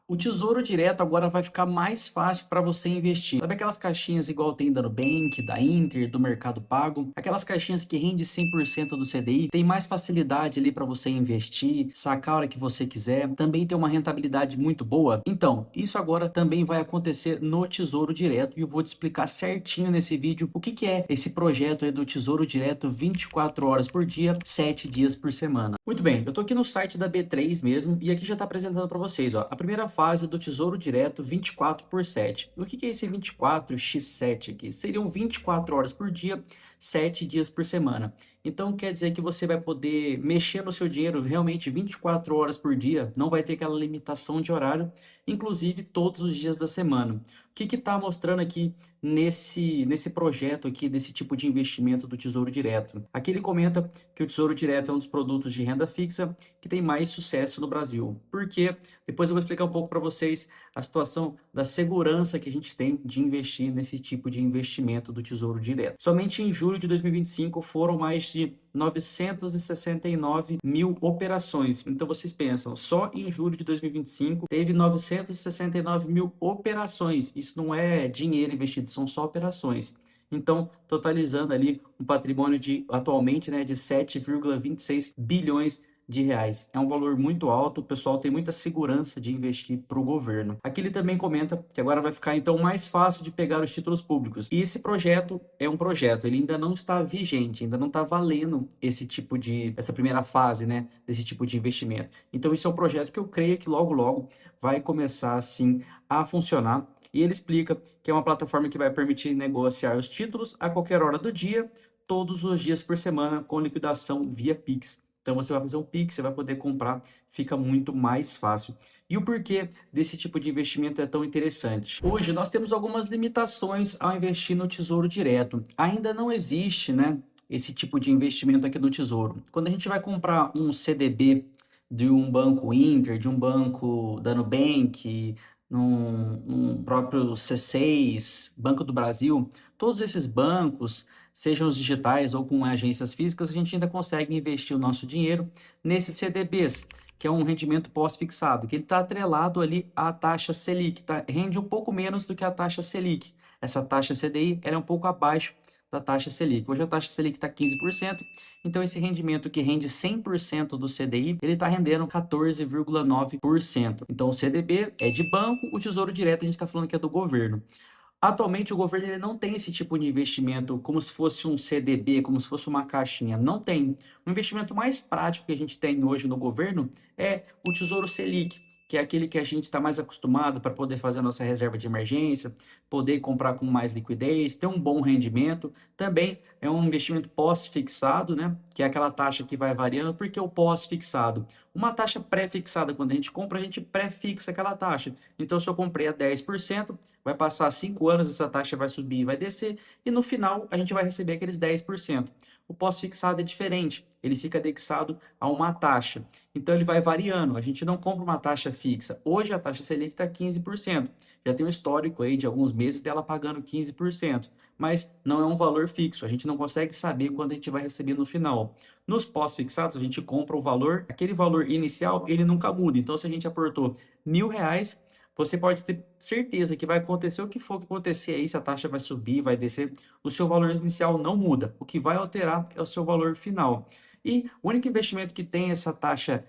O Tesouro Direto agora vai ficar mais fácil para você investir. Sabe aquelas caixinhas igual tem da Nubank, da Inter, do Mercado Pago? Aquelas caixinhas que rende 100% do CDI, tem mais facilidade ali para você investir, sacar a hora que você quiser, também tem uma rentabilidade muito boa. Então, isso agora também vai acontecer no Tesouro Direto e eu vou te explicar certinho nesse vídeo o que que é esse projeto aí do Tesouro Direto 24 horas por dia, 7 dias por semana. Muito bem, eu tô aqui no site da B3 mesmo e aqui já está apresentando para vocês, ó, a primeira fase do Tesouro Direto 24 por 7. O que que é esse 24x7 aqui? Seriam 24 horas por dia, 7 dias por semana. Então quer dizer que você vai poder mexer no seu dinheiro realmente 24 horas por dia, não vai ter aquela limitação de horário, inclusive todos os dias da semana. O que que está mostrando aqui nesse projeto aqui, desse tipo de investimento do Tesouro Direto? Aqui ele comenta que o Tesouro Direto é um dos produtos de renda fixa que tem mais sucesso no Brasil. Por quê? Depois eu vou explicar um pouco para vocês a situação da segurança que a gente tem de investir nesse tipo de investimento do Tesouro Direto. Somente em julho de 2025 foram mais de 969 mil operações. Então vocês pensam, só em julho de 2025 teve 969 mil operações. Isso não é dinheiro investido, são só operações. Então, totalizando ali um patrimônio de atualmente, né, de 7,26 bilhões de reais. É um valor muito alto, o pessoal tem muita segurança de investir para o governo. Aqui ele também comenta que agora vai ficar então mais fácil de pegar os títulos públicos. E esse projeto é um projeto, ele ainda não está vigente, ainda não está valendo essa primeira fase, né, desse tipo de investimento. Então isso é um projeto que eu creio que logo logo vai começar assim a funcionar. E ele explica que é uma plataforma que vai permitir negociar os títulos a qualquer hora do dia, todos os dias por semana, com liquidação via Pix. Então você vai fazer um Pix, você vai poder comprar, fica muito mais fácil. E o porquê desse tipo de investimento é tão interessante? Hoje nós temos algumas limitações ao investir no Tesouro Direto. Ainda não existe, né, esse tipo de investimento aqui no Tesouro. Quando a gente vai comprar um CDB de um banco Inter, de um banco da Nubank, num próprio C6, Banco do Brasil, todos esses bancos, sejam os digitais ou com agências físicas, a gente ainda consegue investir o nosso dinheiro nesses CDBs, que é um rendimento pós-fixado, que ele está atrelado ali à taxa Selic, tá? Rende um pouco menos do que a taxa Selic. Essa taxa CDI ela é um pouco abaixo da taxa Selic. Hoje a taxa Selic está 15%, então esse rendimento que rende 100% do CDI, ele está rendendo 14,9%. Então o CDB é de banco, o Tesouro Direto a gente está falando que é do governo. Atualmente o governo ele não tem esse tipo de investimento como se fosse um CDB, como se fosse uma caixinha. Não tem. O investimento mais prático que a gente tem hoje no governo é o Tesouro Selic, que é aquele que a gente está mais acostumado para poder fazer a nossa reserva de emergência, poder comprar com mais liquidez, ter um bom rendimento. Também é um investimento pós-fixado, né? Que é aquela taxa que vai variando, porque o pós-fixado. Uma taxa pré-fixada, quando a gente compra, a gente pré-fixa aquela taxa. Então, se eu comprei a 10%, vai passar 5 anos, essa taxa vai subir e vai descer, e no final a gente vai receber aqueles 10%. O pós-fixado é diferente, ele fica indexado a uma taxa. Então ele vai variando, a gente não compra uma taxa fixa. Hoje a taxa Selic está 15%. Já tem um histórico aí de alguns meses dela pagando 15%, mas não é um valor fixo, a gente não consegue saber quando a gente vai receber no final. Nos pós-fixados, a gente compra o valor, aquele valor inicial, ele nunca muda. Então, se a gente aportou R$ 1.000, você pode ter certeza que vai acontecer o que for que acontecer aí, se a taxa vai subir, vai descer, o seu valor inicial não muda. O que vai alterar é o seu valor final. E o único investimento que tem essa taxa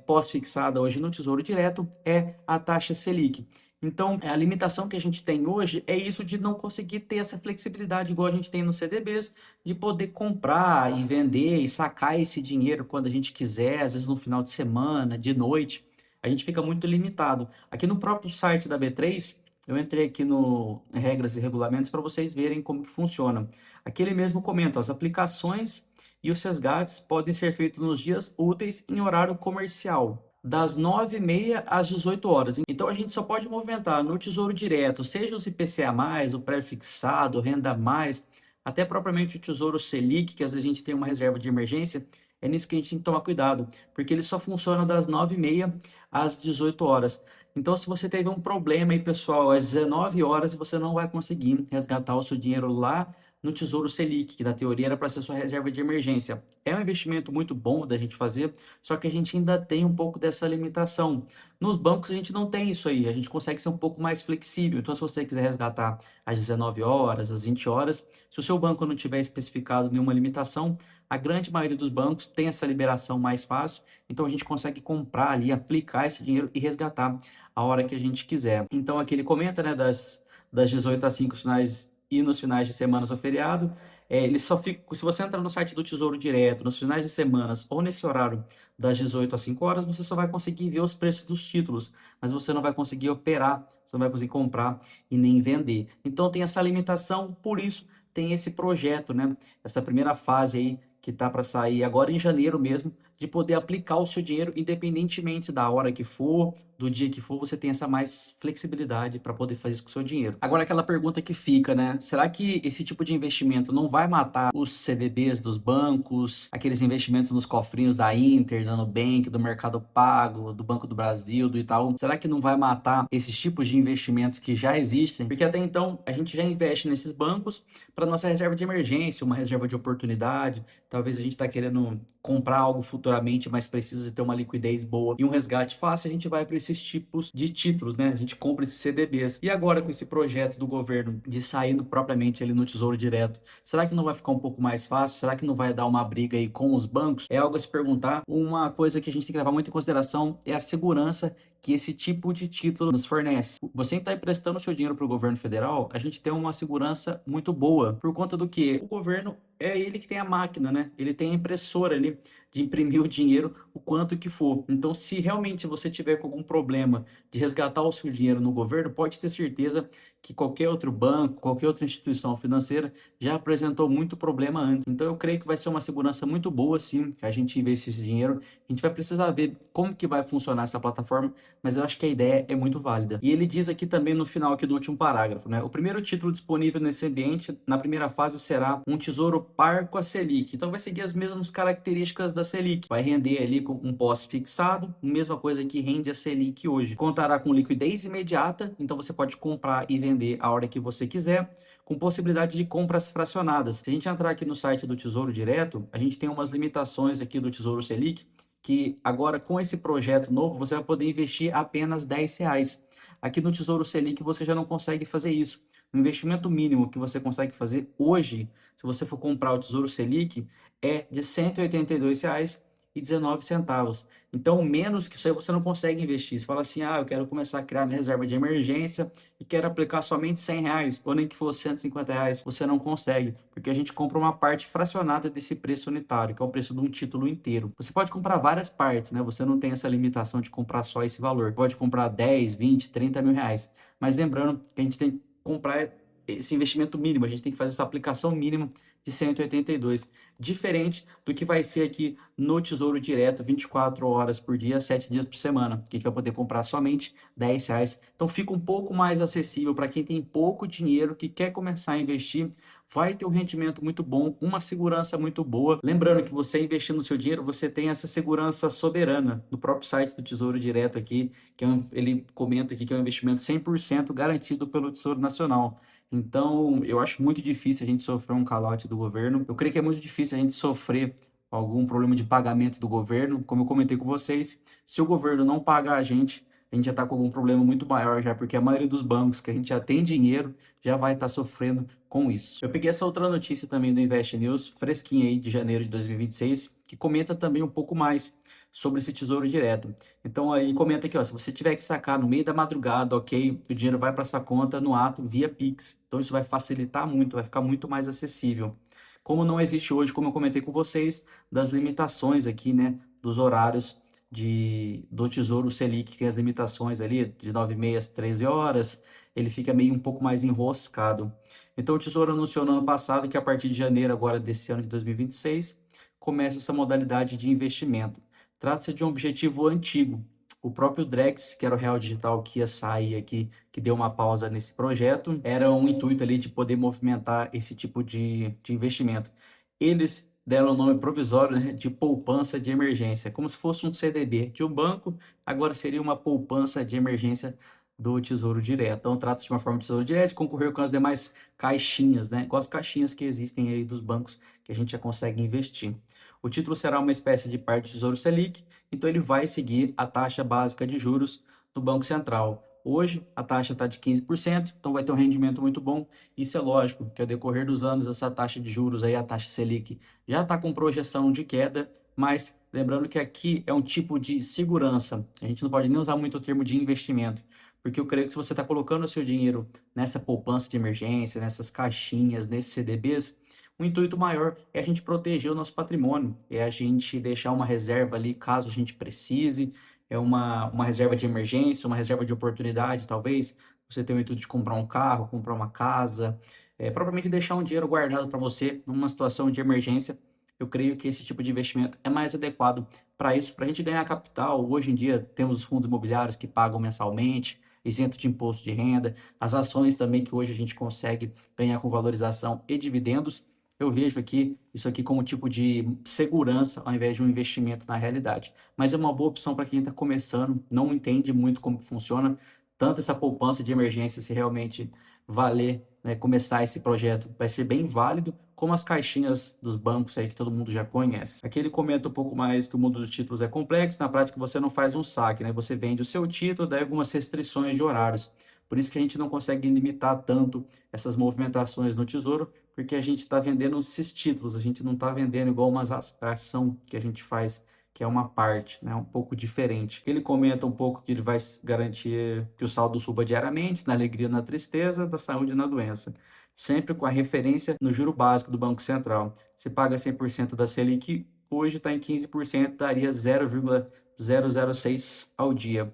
pós-fixada hoje no Tesouro Direto é a taxa Selic. Então, a limitação que a gente tem hoje é isso de não conseguir ter essa flexibilidade igual a gente tem nos CDBs, de poder comprar e vender e sacar esse dinheiro quando a gente quiser, às vezes no final de semana, de noite. A gente fica muito limitado. Aqui no próprio site da B3, eu entrei aqui no regras e regulamentos para vocês verem como que funciona. Aqui ele mesmo comenta, as aplicações e os resgates podem ser feitos nos dias úteis em horário comercial, das 9h30 às 18 horas. Então a gente só pode movimentar no Tesouro Direto, seja o IPCA+, o pré-fixado, renda mais, até propriamente o Tesouro Selic, que às vezes a gente tem uma reserva de emergência, é nisso que a gente tem que tomar cuidado, porque ele só funciona das 9h30 às 18 horas. Então, se você teve um problema aí, pessoal, às 19 horas, você não vai conseguir resgatar o seu dinheiro lá no Tesouro Selic, que na teoria era para ser sua reserva de emergência. É um investimento muito bom da gente fazer, só que a gente ainda tem um pouco dessa limitação. Nos bancos a gente não tem isso aí, a gente consegue ser um pouco mais flexível. Então, se você quiser resgatar às 19 horas, às 20 horas, se o seu banco não tiver especificado nenhuma limitação, a grande maioria dos bancos tem essa liberação mais fácil, então a gente consegue comprar ali, aplicar esse dinheiro e resgatar a hora que a gente quiser. Então aqui ele comenta, né, das 18 às 5 finais e nos finais de semanas do feriado, ele só fica, se você entrar no site do Tesouro Direto, nos finais de semanas ou nesse horário das 18 às 5 horas, você só vai conseguir ver os preços dos títulos, mas você não vai conseguir operar, você não vai conseguir comprar e nem vender. Então tem essa limitação, por isso tem esse projeto, né? Essa primeira fase aí que tá para sair agora em janeiro mesmo, de poder aplicar o seu dinheiro independentemente da hora que for, do dia que for, você tem essa mais flexibilidade para poder fazer isso com o seu dinheiro. Agora aquela pergunta que fica, né? Será que esse tipo de investimento não vai matar os CDBs dos bancos, aqueles investimentos nos cofrinhos da Inter, da Nubank, do Mercado Pago, do Banco do Brasil, do Itaú? Será que não vai matar esses tipos de investimentos que já existem? Porque até então a gente já investe nesses bancos para nossa reserva de emergência, uma reserva de oportunidade. Talvez a gente está querendo comprar algo futuramente, mas precisa ter uma liquidez boa e um resgate fácil, a gente vai para esses tipos de títulos, né? A gente compra esses CDBs. E agora com esse projeto do governo de saindo propriamente ali no Tesouro Direto, será que não vai ficar um pouco mais fácil? Será que não vai dar uma briga aí com os bancos? É algo a se perguntar. Uma coisa que a gente tem que levar muito em consideração é a segurança que esse tipo de título nos fornece. Você está emprestando seu dinheiro para o governo federal, a gente tem uma segurança muito boa, por conta do que o governo é ele que tem a máquina, né? Ele tem a impressora ali de imprimir o dinheiro o quanto que for. Então, se realmente você tiver com algum problema de resgatar o seu dinheiro no governo, pode ter certeza que qualquer outro banco, qualquer outra instituição financeira já apresentou muito problema antes. Então, eu creio que vai ser uma segurança muito boa, sim, que a gente investir esse dinheiro. A gente vai precisar ver como que vai funcionar essa plataforma, mas eu acho que a ideia é muito válida. E ele diz aqui também no final aqui do último parágrafo, né? O primeiro título disponível nesse ambiente, na primeira fase, será um tesouro par com a Selic. Então vai seguir as mesmas características da Selic. Vai render ali com um pós-fixado, mesma coisa que rende a Selic hoje. Contará com liquidez imediata, então você pode comprar e vender a hora que você quiser, com possibilidade de compras fracionadas. Se a gente entrar aqui no site do Tesouro Direto, a gente tem umas limitações aqui do Tesouro Selic, que agora com esse projeto novo você vai poder investir apenas R$ 10. Aqui no Tesouro Selic você já não consegue fazer isso. O investimento mínimo que você consegue fazer hoje, se você for comprar o Tesouro Selic, é de R$ 182,19. Então, menos que isso aí você não consegue investir. Você fala assim, eu quero começar a criar minha reserva de emergência e quero aplicar somente R$ 100, ou nem que fosse R$ 150, você não consegue, porque a gente compra uma parte fracionada desse preço unitário, que é o preço de um título inteiro. Você pode comprar várias partes, né? Você não tem essa limitação de comprar só esse valor. Pode comprar 10, 20, 30 mil reais. Mas lembrando que a gente tem comprar esse investimento mínimo, a gente tem que fazer essa aplicação mínima de 182, diferente do que vai ser aqui no Tesouro Direto, 24 horas por dia, 7 dias por semana, que a gente vai poder comprar somente R$ 10. Então fica um pouco mais acessível para quem tem pouco dinheiro, que quer começar a investir, vai ter um rendimento muito bom, uma segurança muito boa. Lembrando que você investindo no seu dinheiro, você tem essa segurança soberana no próprio site do Tesouro Direto aqui, que ele comenta aqui que é um investimento 100% garantido pelo Tesouro Nacional. Então, eu acho muito difícil a gente sofrer um calote do governo. Eu creio que é muito difícil a gente sofrer algum problema de pagamento do governo. Como eu comentei com vocês, se o governo não pagar a gente já está com algum problema muito maior já, porque a maioria dos bancos que a gente já tem dinheiro já vai estar sofrendo com isso. Eu peguei essa outra notícia também do Invest News, fresquinha aí de janeiro de 2026, que comenta também um pouco mais sobre esse tesouro direto. Então aí comenta aqui, ó, se você tiver que sacar no meio da madrugada, ok, o dinheiro vai para essa conta no ato via Pix. Então isso vai facilitar muito, vai ficar muito mais acessível. Como não existe hoje, como eu comentei com vocês, das limitações aqui, né, dos horários do Tesouro Selic, que tem as limitações ali de 9h30 às 13 horas, ele fica meio um pouco mais enroscado. Então o Tesouro anunciou no ano passado que a partir de janeiro agora desse ano de 2026, começa essa modalidade de investimento. Trata-se de um objetivo antigo. O próprio Drex, que era o Real Digital que ia sair aqui, que deu uma pausa nesse projeto, era um intuito ali de poder movimentar esse tipo de investimento. Eles deram o nome provisório, né, de poupança de emergência, como se fosse um CDB de um banco, agora seria uma poupança de emergência do Tesouro Direto. Então, trata-se de uma forma de Tesouro Direto, de concorrer com as demais caixinhas, né? Com as caixinhas que existem aí dos bancos que a gente já consegue investir. O título será uma espécie de parte do Tesouro Selic, então ele vai seguir a taxa básica de juros do Banco Central. Hoje, a taxa está de 15%, então vai ter um rendimento muito bom. Isso é lógico, que ao decorrer dos anos, essa taxa de juros aí, a taxa Selic, já está com projeção de queda, mas lembrando que aqui é um tipo de segurança. A gente não pode nem usar muito o termo de investimento, porque eu creio que se você está colocando o seu dinheiro nessa poupança de emergência, nessas caixinhas, nesses CDBs, o intuito maior é a gente proteger o nosso patrimônio, é a gente deixar uma reserva ali caso a gente precise, é uma reserva de emergência, uma reserva de oportunidade, talvez. Você tem o intuito de comprar um carro, comprar uma casa, propriamente deixar um dinheiro guardado para você numa situação de emergência. Eu creio que esse tipo de investimento é mais adequado para isso, para a gente ganhar capital. Hoje em dia temos os fundos imobiliários que pagam mensalmente, isento de imposto de renda, as ações também que hoje a gente consegue ganhar com valorização e dividendos. Eu vejo aqui isso aqui como tipo de segurança ao invés de um investimento na realidade. Mas é uma boa opção para quem está começando, não entende muito como funciona, tanto essa poupança de emergência, se realmente valer, né, começar esse projeto, vai ser bem válido, como as caixinhas dos bancos aí que todo mundo já conhece. Aqui ele comenta um pouco mais que o mundo dos títulos é complexo, na prática você não faz um saque, né? Você vende o seu título, daí algumas restrições de horários. Por isso que a gente não consegue limitar tanto essas movimentações no Tesouro, porque a gente está vendendo esses títulos, a gente não está vendendo igual uma ação que a gente faz, que é uma parte, né, um pouco diferente. Ele comenta um pouco que ele vai garantir que o saldo suba diariamente, na alegria, na tristeza, da saúde e na doença, sempre com a referência no juro básico do Banco Central. Se paga 100% da Selic, hoje está em 15%, daria 0,006 ao dia.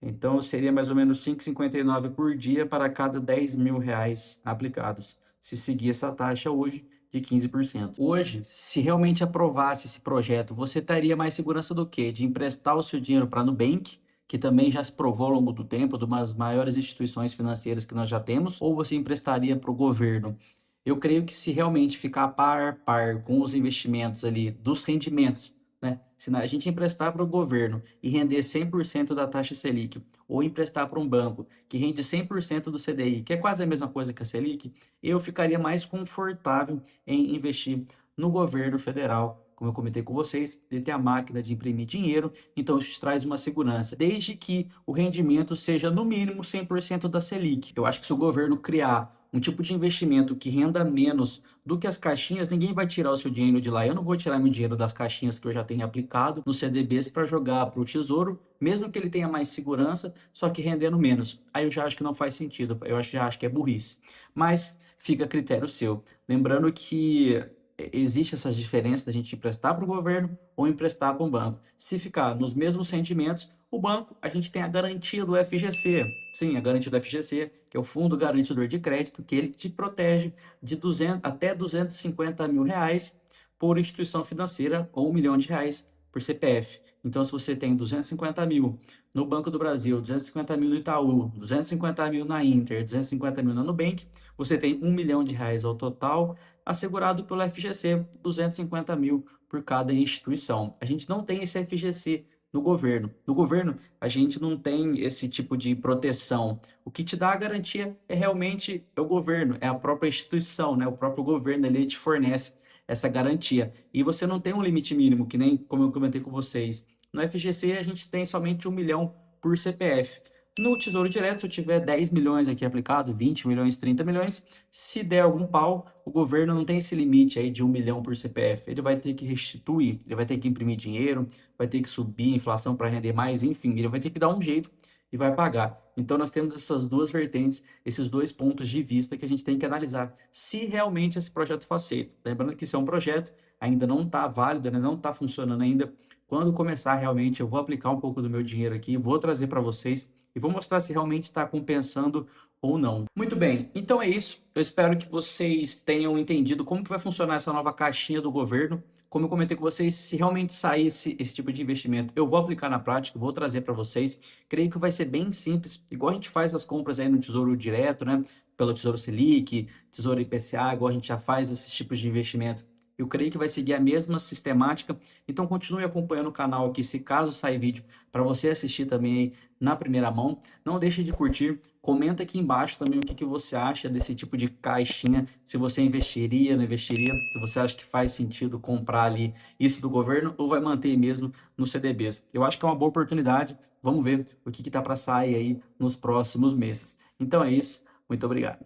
Então, seria mais ou menos 5,59 por dia para cada 10 mil reais aplicados, se seguir essa taxa hoje de 15%. Hoje, se realmente aprovasse esse projeto, você teria mais segurança do quê? De emprestar o seu dinheiro para a Nubank, que também já se provou ao longo do tempo, de umas maiores instituições financeiras que nós já temos, ou você emprestaria para o governo? Eu creio que se realmente ficar par a par com os investimentos ali, dos rendimentos, né? Se a gente emprestar para o governo e render 100% da taxa Selic, ou emprestar para um banco que rende 100% do CDI, que é quase a mesma coisa que a Selic, eu ficaria mais confortável em investir no governo federal. Como eu comentei com vocês, ele tem a máquina de imprimir dinheiro, então isso traz uma segurança, desde que o rendimento seja no mínimo 100% da Selic. Eu acho que se o governo criar um tipo de investimento que renda menos do que as caixinhas, ninguém vai tirar o seu dinheiro de lá. Eu não vou tirar meu dinheiro das caixinhas que eu já tenho aplicado nos CDBs para jogar para o Tesouro, mesmo que ele tenha mais segurança, só que rendendo menos. Aí eu já acho que não faz sentido, já acho que é burrice. Mas fica a critério seu. Lembrando que existe essas diferenças da gente emprestar para o governo ou emprestar para um banco. Se ficar nos mesmos rendimentos, o banco, a gente tem a garantia do FGC. Sim, a garantia do FGC, que é o Fundo Garantidor de Crédito, que ele te protege de 200 até 250 mil reais por instituição financeira ou 1 milhão de reais por CPF. Então, se você tem 250 mil no Banco do Brasil, 250 mil no Itaú, 250 mil na Inter, 250 mil na Nubank, você tem 1 milhão de reais ao total assegurado pelo FGC, 250 mil por cada instituição. A gente não tem esse FGC no governo. No governo, a gente não tem esse tipo de proteção. O que te dá a garantia é realmente o governo, é a própria instituição, né? O próprio governo ele te fornece essa garantia. E você não tem um limite mínimo, que nem como eu comentei com vocês. No FGC, a gente tem somente 1 milhão por CPF. No Tesouro Direto, se eu tiver 10 milhões aqui aplicado, 20 milhões, 30 milhões, se der algum pau, o governo não tem esse limite aí de 1 milhão por CPF. Ele vai ter que restituir, ele vai ter que imprimir dinheiro, vai ter que subir a inflação para render mais, enfim, ele vai ter que dar um jeito e vai pagar. Então nós temos essas duas vertentes, esses dois pontos de vista que a gente tem que analisar se realmente esse projeto for aceito. Lembrando que isso é um projeto, ainda não está válido, né? Não está funcionando ainda. Quando começar realmente, eu vou aplicar um pouco do meu dinheiro aqui, vou trazer para vocês e vou mostrar se realmente está compensando ou não. Muito bem, então é isso. Eu espero que vocês tenham entendido como que vai funcionar essa nova caixinha do governo. Como eu comentei com vocês, se realmente sair esse tipo de investimento, eu vou aplicar na prática, vou trazer para vocês. Creio que vai ser bem simples, igual a gente faz as compras aí no Tesouro Direto, né? Pelo Tesouro Selic, Tesouro IPCA, igual a gente já faz esses tipos de investimento Eu creio que vai seguir a mesma sistemática. Então continue acompanhando o canal aqui, se caso sair vídeo, para você assistir também aí na primeira mão. Não deixe de curtir, comenta aqui embaixo também o que que você acha desse tipo de caixinha, se você investiria, não investiria, se você acha que faz sentido comprar ali isso do governo ou vai manter mesmo no CDBs. Eu acho que é uma boa oportunidade. Vamos ver o que que tá para sair aí nos próximos meses. Então é isso. Muito obrigado.